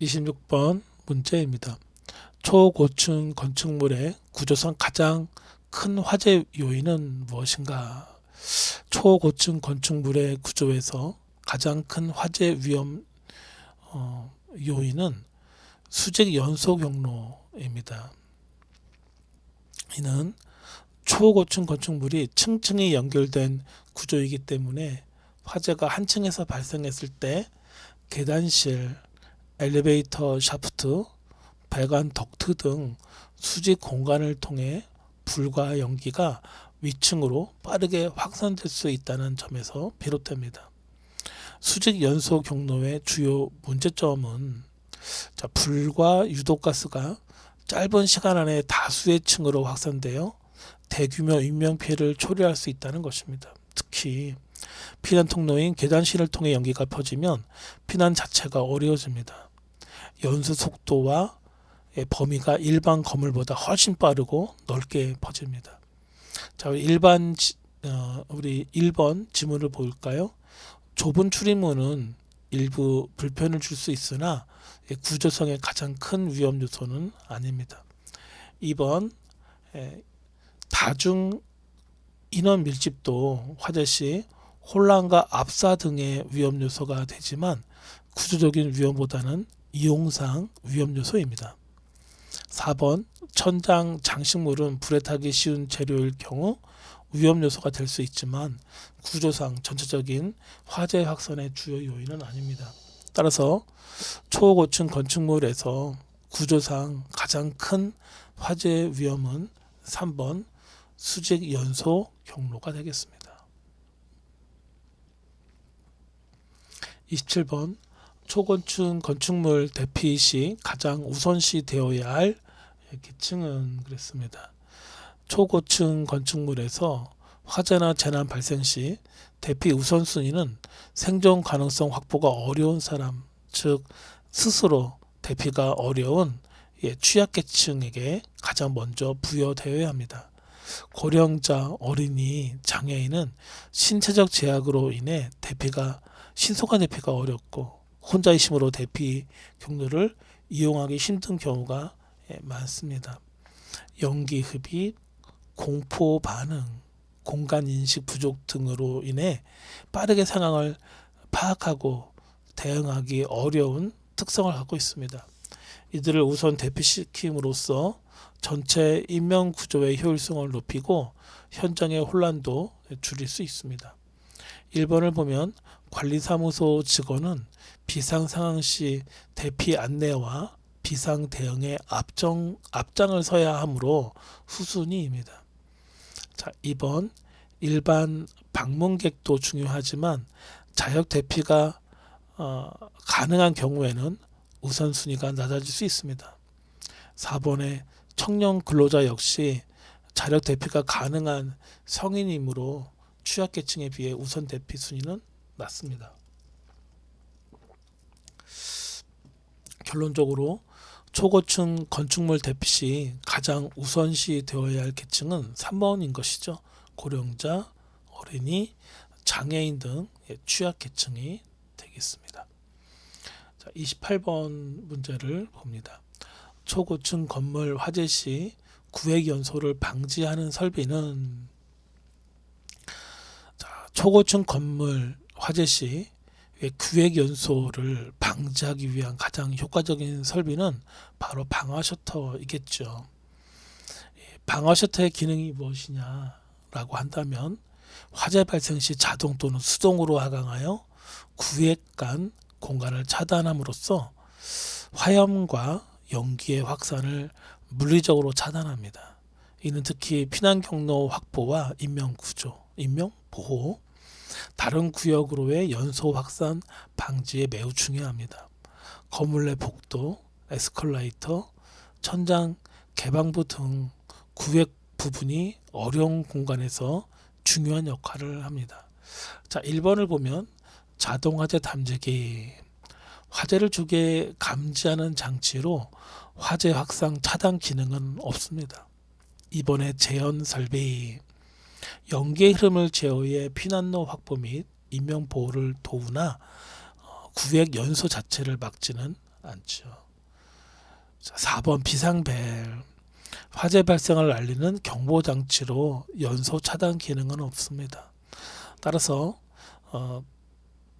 26번 문제입니다. 초고층 건축물의 구조상 가장 큰 화재 요인은 무엇인가? 초고층 건축물의 구조에서 가장 큰 화재 위험 요인은 수직 연소 경로입니다. 이는 초고층 건축물이 층층이 연결된 구조이기 때문에 화재가 한 층에서 발생했을 때 계단실, 엘리베이터 샤프트, 배관 덕트 등 수직 공간을 통해 불과 연기가 위층으로 빠르게 확산될 수 있다는 점에서 비롯됩니다. 수직 연소 경로의 주요 문제점은 불과 유독가스가 짧은 시간 안에 다수의 층으로 확산되어 대규모 인명피해를 초래할 수 있다는 것입니다. 특히 피난 통로인 계단실을 통해 연기가 퍼지면 피난 자체가 어려워집니다. 연소 속도와 범위가 일반 건물보다 훨씬 빠르고 넓게 퍼집니다. 자, 우리 1번 지문을 볼까요? 좁은 출입문은 일부 불편을 줄 수 있으나 구조성의 가장 큰 위험 요소는 아닙니다. 2번 다중 인원 밀집도 화재 시 혼란과 압사 등의 위험 요소가 되지만 구조적인 위험보다는 이용상 위험 요소입니다. 4번 천장 장식물은 불에 타기 쉬운 재료일 경우 위험 요소가 될 수 있지만 구조상 전체적인 화재 확산의 주요 요인은 아닙니다. 따라서 초고층 건축물에서 구조상 가장 큰 화재 위험은 3번 수직 연소 경로가 되겠습니다. 27번 초고층 건축물 대피 시 가장 우선시 되어야 할 계층은 그랬습니다. 초고층 건축물에서 화재나 재난 발생 시 대피 우선순위는 생존 가능성 확보가 어려운 사람, 즉 스스로 대피가 어려운 취약계층에게 가장 먼저 부여되어야 합니다. 고령자, 어린이, 장애인은 신체적 제약으로 인해 신속한 대피가 어렵고 혼자이심으로 대피 경로를 이용하기 힘든 경우가 많습니다. 연기 흡입, 공포 반응, 공간 인식 부족 등으로 인해 빠르게 상황을 파악하고 대응하기 어려운 특성을 갖고 있습니다. 이들을 우선 대피시킴으로써 전체 인명 구조의 효율성을 높이고 현장의 혼란도 줄일 수 있습니다. 1번을 보면 관리사무소 직원은 비상 상황 시 대피 안내와 비상 대응에 앞장을 서야 하므로 후순위입니다. 자, 2번 일반 방문객도 중요하지만 자력 대피가 가능한 경우에는 우선순위가 낮아질 수 있습니다. 4번의 청년 근로자 역시 자력 대피가 가능한 성인이므로 취약계층에 비해 우선 대피 순위는 낮습니다. 결론적으로 초고층 건축물 대피 시 가장 우선시 되어야 할 계층은 3번인 것이죠. 고령자, 어린이, 장애인 등 취약계층이 되겠습니다. 자, 28번 문제를 봅니다. 초고층 건물 화재 시 구획 연소를 방지하는 설비는 초고층 건물 화재 시 구획 연소를 방지하기 위한 가장 효과적인 설비는 바로 방화 셔터이겠죠. 방화 셔터의 기능이 무엇이냐라고 한다면 화재 발생 시 자동 또는 수동으로 하강하여 구획 간 공간을 차단함으로써 화염과 연기의 확산을 물리적으로 차단합니다. 이는 특히 피난 경로 확보와 인명 보호, 다른 구역으로의 연소 확산 방지에 매우 중요합니다. 건물 내 복도, 에스컬레이터, 천장, 개방부 등 구획 부분이 어려운 공간에서 중요한 역할을 합니다. 자, 1번을 보면 자동화재 탐지기, 화재를 주게 감지하는 장치로 화재 확산 차단 기능은 없습니다. 2번의 재현 설비, 연기의 흐름을 제어해 피난로 확보 및 인명 보호를 도우나 구획 연소 자체를 막지는 않죠. 자, 4번 비상벨. 화재 발생을 알리는 경보 장치로 연소 차단 기능은 없습니다. 따라서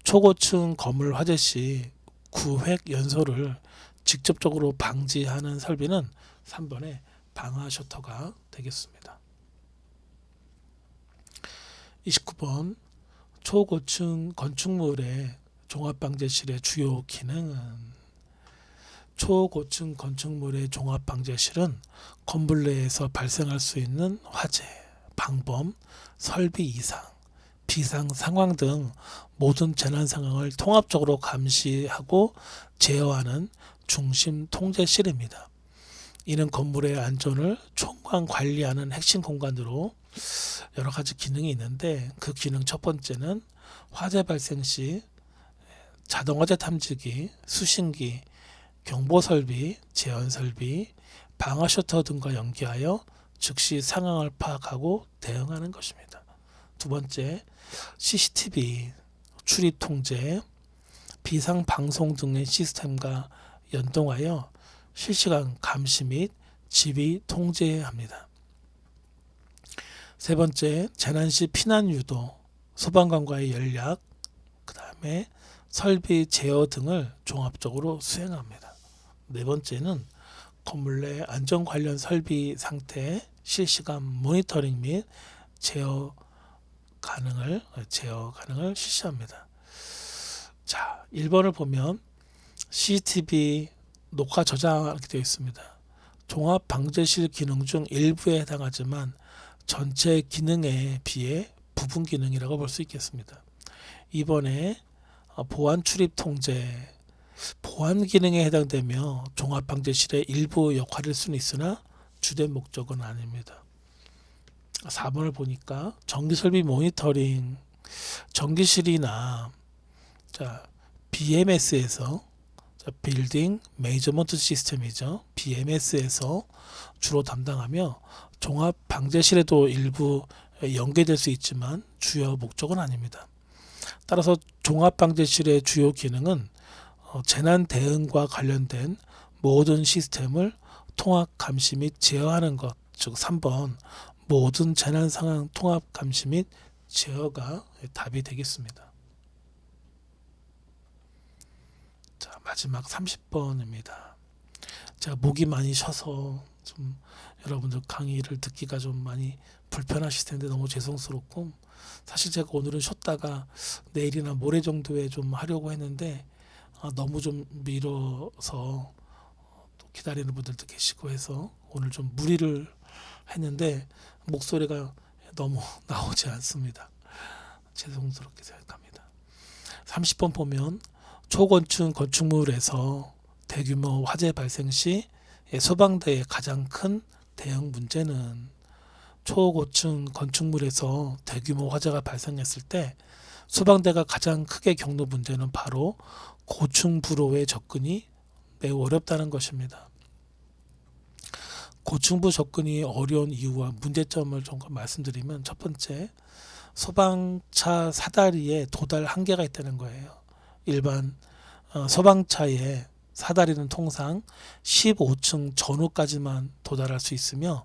초고층 건물 화재 시 구획 연소를 직접적으로 방지하는 설비는 3번의 방화 셔터가 되겠습니다. 29번 초고층 건축물의 종합방재실의 주요 기능은 초고층 건축물의 종합방재실은 건물 내에서 발생할 수 있는 화재, 방범, 설비 이상, 비상 상황 등 모든 재난 상황을 통합적으로 감시하고 제어하는 중심 통제실입니다. 이는 건물의 안전을 총괄 관리하는 핵심 공간으로 여러 가지 기능이 있는데 그 기능 첫 번째는 화재 발생 시 자동화재 탐지기, 수신기, 경보설비, 제어설비, 방화 셔터 등과 연계하여 즉시 상황을 파악하고 대응하는 것입니다. 두 번째, CCTV, 출입 통제, 비상 방송 등의 시스템과 연동하여 실시간 감시 및 지휘 통제합니다. 세 번째, 재난 시 피난 유도, 소방관과의 연락, 그 다음에 설비 제어 등을 종합적으로 수행합니다. 네 번째는 건물 내 안전 관련 설비 상태 실시간 모니터링 및 제어 가능을 실시합니다. 자, 1번을 보면 CCTV 녹화 저장 이렇게 되어 있습니다. 종합 방재실 기능 중 일부에 해당하지만 전체 기능에 비해 부분 기능이라고 볼 수 있겠습니다. 2번에 보안 출입 통제, 보안 기능에 해당되며 종합 방재실의 일부 역할일 수는 있으나 주된 목적은 아닙니다. 4번을 보니까 전기설비 모니터링, 전기실이나 BMS에서 빌딩 메이저먼트 시스템이죠. BMS에서 주로 담당하며 종합 방재실에도 일부 연계될 수 있지만 주요 목적은 아닙니다. 따라서 종합 방재실의 주요 기능은 재난 대응과 관련된 모든 시스템을 통합 감시 및 제어하는 것, 즉 3번 모든 재난 상황 통합 감시 및 제어가 답이 되겠습니다. 자, 마지막 30번입니다. 제가 목이 많이 쉬어서 좀 여러분들 강의를 듣기가 좀 많이 불편하실 텐데 너무 죄송스럽고, 사실 제가 오늘은 쉬었다가 내일이나 모레 정도에 좀 하려고 했는데 너무 좀 미뤄서 또 기다리는 분들도 계시고 해서 오늘 좀 무리를 했는데 목소리가 너무 나오지 않습니다. 죄송스럽게 생각합니다. 30번 보면 초건축 건축물에서 대규모 화재 발생 시 소방대의 가장 큰 대응 문제는 초고층 건축물에서 대규모 화재가 발생했을 때 소방대가 가장 크게 겪는 문제는 바로 고층 부로의 접근이 매우 어렵다는 것입니다. 고층부 접근이 어려운 이유와 문제점을 좀 말씀드리면, 첫 번째, 소방차 사다리에 도달 한계가 있다는 거예요. 일반 소방차의 사다리는 통상 15층 전후까지만 도달할 수 있으며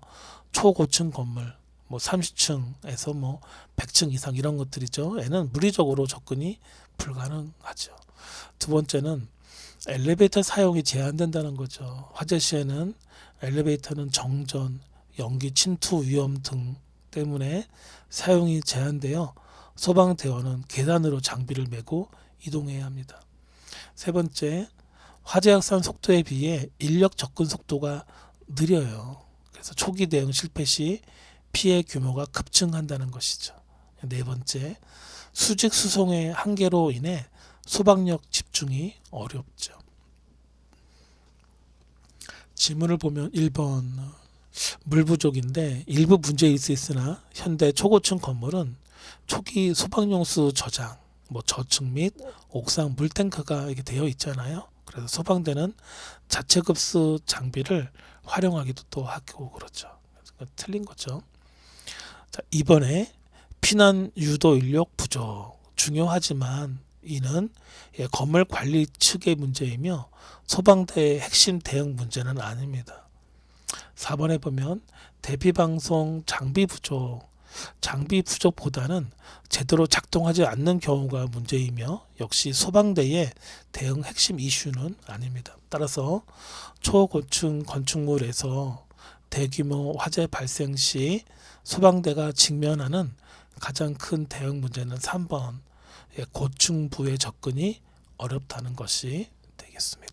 초고층 건물 30층에서 100층 이상 이런 것들이죠. 에는 물리적으로 접근이 불가능하죠. 두 번째는 엘리베이터 사용이 제한된다는 거죠. 화재 시에는 엘리베이터는 정전, 연기 침투 위험 등 때문에 사용이 제한되어 소방대원은 계단으로 장비를 메고 이동해야 합니다. 세 번째, 화재 확산 속도에 비해 인력 접근 속도가 느려요. 그래서 초기 대응 실패 시 피해 규모가 급증한다는 것이죠. 네 번째, 수직 수송의 한계로 인해 소방력 집중이 어렵죠. 지문을 보면 1번 물 부족인데 일부 문제일 수 있으나 현대 초고층 건물은 초기 소방용수 저장, 저층 및 옥상 물탱크가 이렇게 되어 있잖아요. 그래서 소방대는 자체 급수 장비를 활용하기도 또 하고 그렇죠. 틀린 거죠. 자, 이번에 피난 유도 인력 부족 중요하지만 이는 건물 관리 측의 문제이며 소방대의 핵심 대응 문제는 아닙니다. 4번에 보면 대피방송 장비 부족보다는 제대로 작동하지 않는 경우가 문제이며 역시 소방대의 대응 핵심 이슈는 아닙니다. 따라서 초고층 건축물에서 대규모 화재 발생 시 소방대가 직면하는 가장 큰 대응 문제는 3번 고층부의 접근이 어렵다는 것이 되겠습니다.